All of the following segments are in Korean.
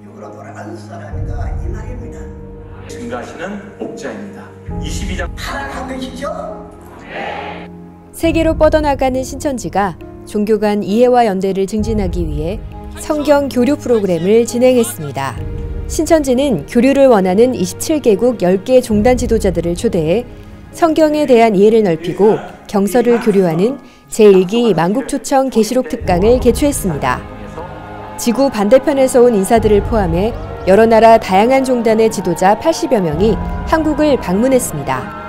육으로 돌아가는 사람이다 이 말입니다. 증거하시는 목자입니다. 22장 타락한 것이죠? 세계로 뻗어나가는 신천지가 종교 간 이해와 연대를 증진하기 위해 성경 교류 프로그램을 진행했습니다. 신천지는 교류를 원하는 27개국 10개 종단 지도자들을 초대해 성경에 대한 이해를 넓히고 경서를 교류하는 제1기 만국초청 계시록 특강을 개최했습니다. 지구 반대편에서 온 인사들을 포함해 여러 나라 다양한 종단의 지도자 80여 명이 한국을 방문했습니다.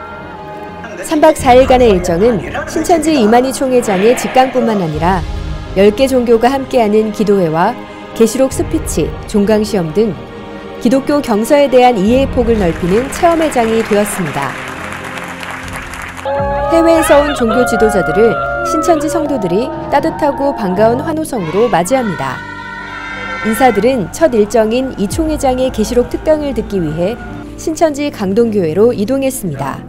3박 4일간의 일정은 신천지 이만희 총회장의 직강뿐만 아니라 10개 종교가 함께하는 기도회와 계시록 스피치, 종강시험 등 기독교 경서에 대한 이해의 폭을 넓히는 체험회장이 되었습니다. 해외에서 온 종교 지도자들을 신천지 성도들이 따뜻하고 반가운 환호성으로 맞이합니다. 인사들은 첫 일정인 이 총회장의 계시록 특강을 듣기 위해 신천지 강동교회로 이동했습니다.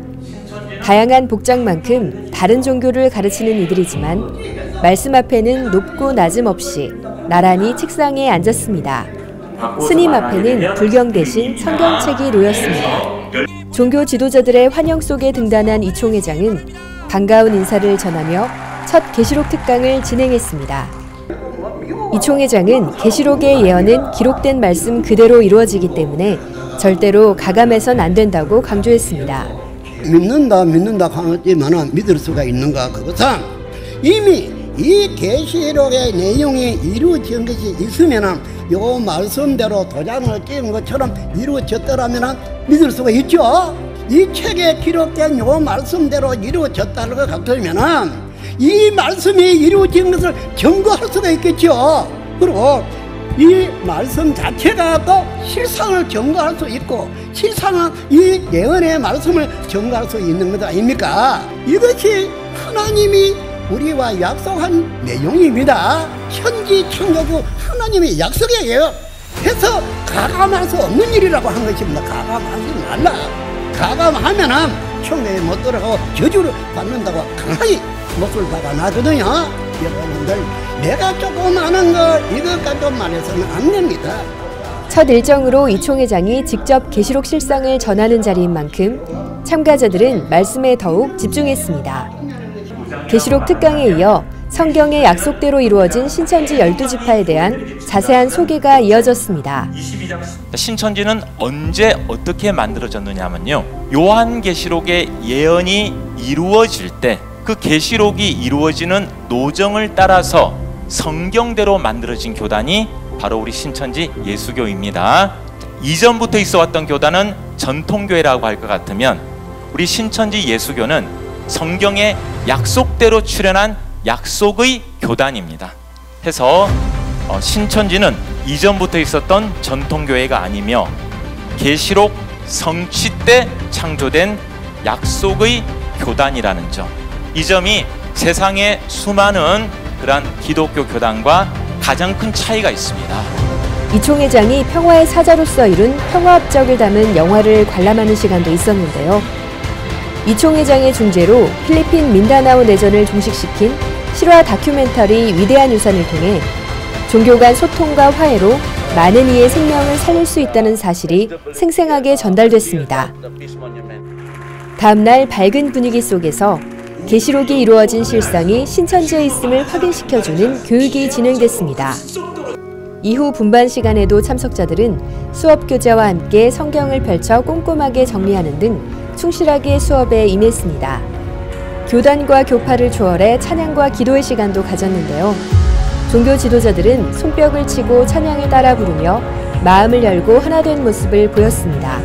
다양한 복장만큼 다른 종교를 가르치는 이들이지만 말씀 앞에는 높고 낮음 없이 나란히 책상에 앉았습니다. 스님 앞에는 불경 대신 성경책이 놓였습니다. 종교 지도자들의 환영 속에 등단한 이 총회장은 반가운 인사를 전하며 첫 계시록 특강을 진행했습니다. 이 총회장은 계시록의 예언은 기록된 말씀 그대로 이루어지기 때문에 절대로 가감해선 안 된다고 강조했습니다. 믿는다 하지만 믿을 수가 있는가? 그것은 이미 이 계시록의 내용이 이루어진 것이 있으면 요 말씀대로 도장을 찍은 것처럼 이루어졌더라면 믿을 수가 있죠. 이 책에 기록된 요 말씀대로 이루어졌다는 것 같으면 이 말씀이 이루어진 것을 증거할 수가 있겠죠. 그리고 이 말씀 자체가 또 실상을 증거할 수 있고 실상은 이 예언의 말씀을 증거할 수 있는 것 아닙니까? 이것이 하나님이 우리와 약속한 내용입니다. 현지 창조주 하나님의 약속이에요. 그래서 가감할 수 없는 일이라고 한 것입니다. 가감하지 말라. 가감하면은 총회에 못 들어가고 저주를 받는다고 강하게 목소리를 박아놔거든요. 여러분들 내가 조금 아는 거 이것 가지고 말해서는 안 됩니다. 첫 일정으로 이 총회장이 직접 계시록 실상을 전하는 자리인 만큼 참가자들은 말씀에 더욱 집중했습니다. 계시록 특강에 이어 성경의 약속대로 이루어진 신천지 12지파에 대한 자세한 소개가 이어졌습니다. 신천지는 언제 어떻게 만들어졌느냐면요, 요한계시록의 예언이 이루어질 때 그 계시록이 이루어지는 노정을 따라서 성경대로 만들어진 교단이 바로 우리 신천지 예수교입니다. 이전부터 있어왔던 교단은 전통교회라고 할 것 같으면 우리 신천지 예수교는 성경의 약속대로 출현한 약속의 교단입니다. 해서 신천지는 이전부터 있었던 전통교회가 아니며 계시록 성취 때 창조된 약속의 교단이라는 점, 이 점이 세상의 수많은 그런 기독교 교단과 가장 큰 차이가 있습니다. 이 총회장이 평화의 사자로서 이룬 평화업적을 담은 영화를 관람하는 시간도 있었는데요. 이 총회장의 중재로 필리핀 민다나오 내전을 종식시킨 실화 다큐멘터리 위대한 유산을 통해 종교 간 소통과 화해로 많은 이의 생명을 살릴 수 있다는 사실이 생생하게 전달됐습니다. 다음 날 밝은 분위기 속에서 계시록이 이루어진 실상이 신천지에 있음을 확인시켜주는 교육이 진행됐습니다. 이후 분반 시간에도 참석자들은 수업 교재와 함께 성경을 펼쳐 꼼꼼하게 정리하는 등 충실하게 수업에 임했습니다. 교단과 교파를 초월해 찬양과 기도의 시간도 가졌는데요. 종교 지도자들은 손뼉을 치고 찬양을 따라 부르며 마음을 열고 하나 된 모습을 보였습니다.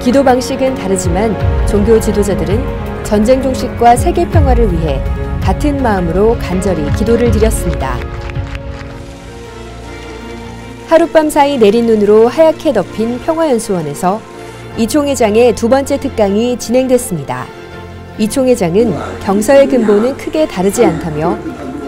기도 방식은 다르지만 종교 지도자들은 전쟁 종식과 세계 평화를 위해 같은 마음으로 간절히 기도를 드렸습니다. 하룻밤 사이 내린 눈으로 하얗게 덮인 평화연수원에서 이 총회장의 두 번째 특강이 진행됐습니다. 이 총회장은 경서의 근본은 크게 다르지 않다며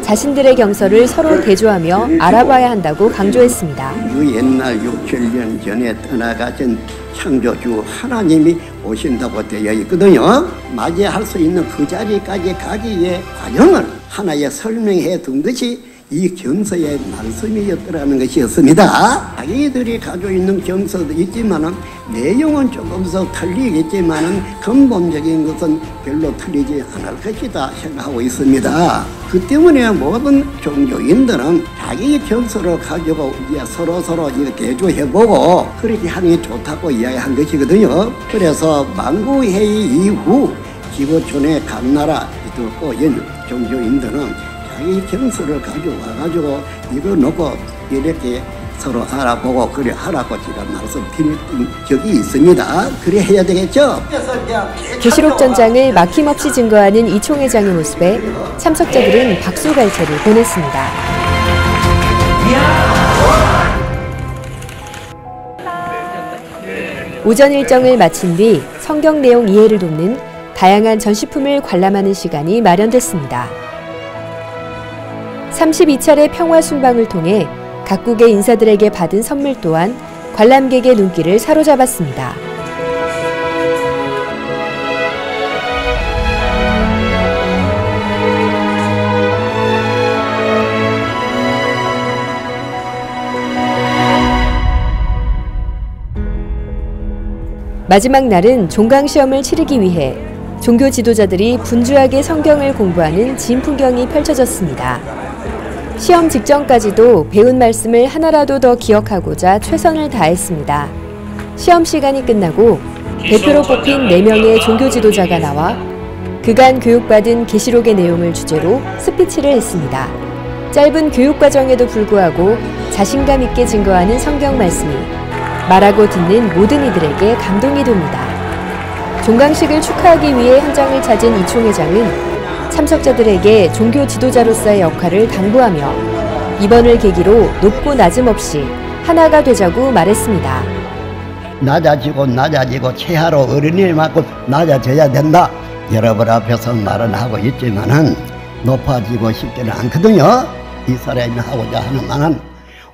자신들의 경서를 서로 대조하며 알아봐야 한다고 강조했습니다. 옛날 6, 7년 전에 떠나가신 창조주 하나님이 오신다고 되어 있거든요. 맞이할 수 있는 그 자리까지 가기 위해 과정을 하나의 설명해 둔 것이 이 경서의 말씀이었더라는 것이었습니다. 자기들이 가지고 있는 경서도 있지만은 내용은 조금씩 틀리겠지만은 근본적인 것은 별로 틀리지 않을 것이다 생각하고 있습니다. 그 때문에 모든 종교인들은 자기 경서를 가지고 이제 서로 이렇게 대조해보고 그렇게 하는 게 좋다고 이야기한 것이거든요. 그래서 만구회의 이후 지구촌의 각 나라 또 종교인들은 자기 경서를 가져와가지고 이거 놓고 이렇게 서로 알아보고 그래 하라고 제가 말씀드린 적이 있습니다. 그래 해야 되겠죠? 계시록 전장을 막힘없이 증거하는 이 총회장의 모습에 참석자들은 박수갈채를 보냈습니다. 오전 일정을 마친 뒤 성경 내용 이해를 돕는 다양한 전시품을 관람하는 시간이 마련됐습니다. 32차례 평화 순방을 통해 각국의 인사들에게 받은 선물 또한 관람객의 눈길을 사로잡았습니다. 마지막 날은 종강시험을 치르기 위해 종교 지도자들이 분주하게 성경을 공부하는 진 풍경이 펼쳐졌습니다. 시험 직전까지도 배운 말씀을 하나라도 더 기억하고자 최선을 다했습니다. 시험 시간이 끝나고 대표로 뽑힌 4명의 종교 지도자가 나와 그간 교육받은 계시록의 내용을 주제로 스피치를 했습니다. 짧은 교육 과정에도 불구하고 자신감 있게 증거하는 성경 말씀이 말하고 듣는 모든 이들에게 감동이 됩니다. 종강식을 축하하기 위해 현장을 찾은 이 총회장은 참석자들에게 종교 지도자로서의 역할을 당부하며 이번을 계기로 높고 낮음 없이 하나가 되자고 말했습니다. 낮아지고 최하로 어린이를 맞고 낮아져야 된다. 여러분 앞에서 말은 하고 있지만은 높아지고 싶지는 않거든요. 이 사람이 하고자 하는 말은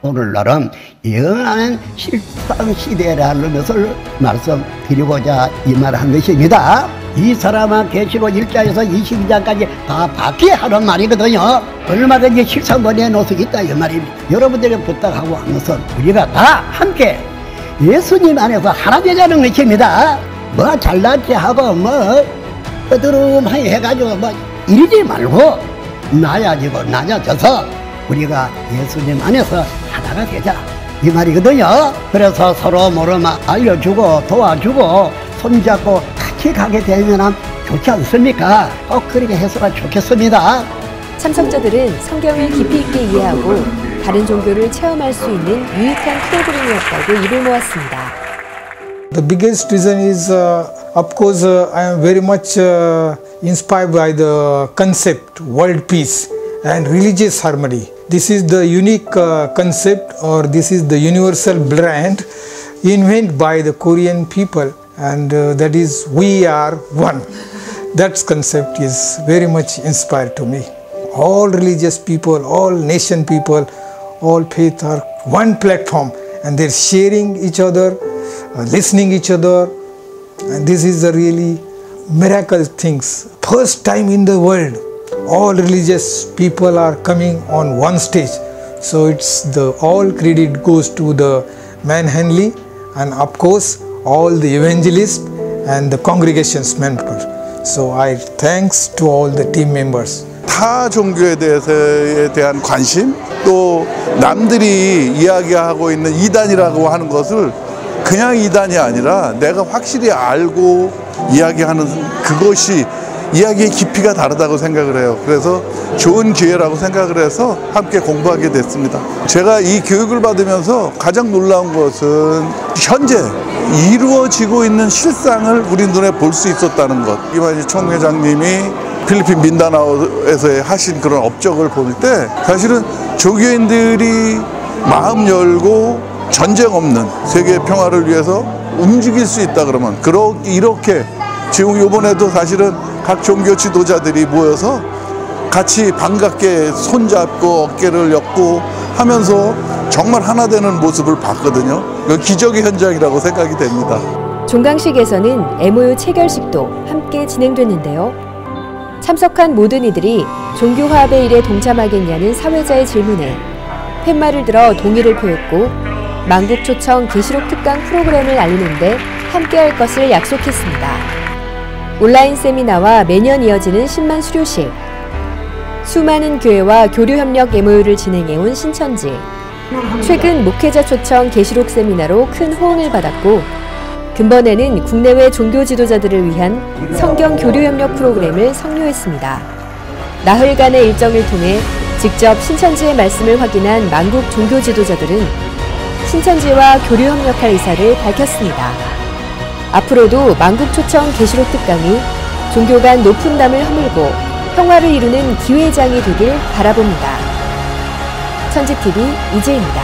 오늘날은 영원한 실상시대라는 것을 말씀드리고자 이 말을 한 것입니다. 이 사람은 계시록 1장에서 22장까지 다 바뀌하는 말이거든요. 얼마든지 실상권에 놓을 수 있다 이 말입니다. 여러분들이 부탁하고 하는 것은 우리가 다 함께 예수님 안에서 하나 되자는 것입니다. 뭐 잘났지 하고 뭐 떠드름하게 해가지고 뭐 이러지 말고 낮아져서 우리가 예수님 안에서 하나가 되자 이 말이거든요. 그래서 서로 모르면 알려주고 도와주고 손잡고 같이 가게 되면 좋지 않습니까? 그렇게 해서가 좋겠습니다. 참석자들은 성경을 깊이 있게 이해하고 다른 종교를 체험할 수 있는 유익한 프로그램이었다고 입을 모았습니다. The biggest reason is, of course, I am very much inspired by the concept world peace and religious harmony. This is the unique concept, or this is the universal brand invented by the Korean people, and that is we are one. That concept is very much inspired to me. All religious people, all nation people, all faith are one platform, and they're sharing each other, listening each other, and this is the really miracle things. First time in the world, all religious people are coming on one stage. So it's the all credit goes to the man Henley, and of course all the evangelists and the congregation's members. So I thanks to all the team members. 타 종교에 대한 관심, 또 남들이 이야기하고 있는 이단이라고 하는 것을 그냥 이단이 아니라 내가 확실히 알고 이야기하는 그것이 이야기의 깊이가 다르다고 생각을 해요. 그래서 좋은 기회라고 생각을 해서 함께 공부하게 됐습니다. 제가 이 교육을 받으면서 가장 놀라운 것은 현재 이루어지고 있는 실상을 우리 눈에 볼 수 있었다는 것. 이만희 총회장님이 필리핀 민다나오에서 하신 그런 업적을 볼 때 사실은 조교인들이 마음 열고 전쟁 없는 세계 평화를 위해서 움직일 수 있다 그러면 이렇게 지금 이번에도 사실은 각 종교 지도자들이 모여서 같이 반갑게 손잡고 어깨를 엮고 하면서 정말 하나 되는 모습을 봤거든요. 그 기적의 현장이라고 생각이 됩니다. 종강식에서는 MOU 체결식도 함께 진행됐는데요. 참석한 모든 이들이 종교화합의 일에 동참하겠냐는 사회자의 질문에 팻말을 들어 동의를 표했고 만국초청 계시록 특강 프로그램을 알리는데 함께할 것을 약속했습니다. 온라인 세미나와 매년 이어지는 10만 수료식, 수많은 교회와 교류협력 MOU를 진행해온 신천지. 최근 목회자 초청 계시록 세미나로 큰 호응을 받았고 근본에는 국내외 종교 지도자들을 위한 성경 교류협력 프로그램을 성료했습니다. 나흘간의 일정을 통해 직접 신천지의 말씀을 확인한 만국 종교 지도자들은 신천지와 교류협력할 의사를 밝혔습니다. 앞으로도 만국 초청 계시록 특강이 종교 간 높은 담을 허물고 평화를 이루는 기회장이 되길 바라봅니다. 천지TV 이재입니다.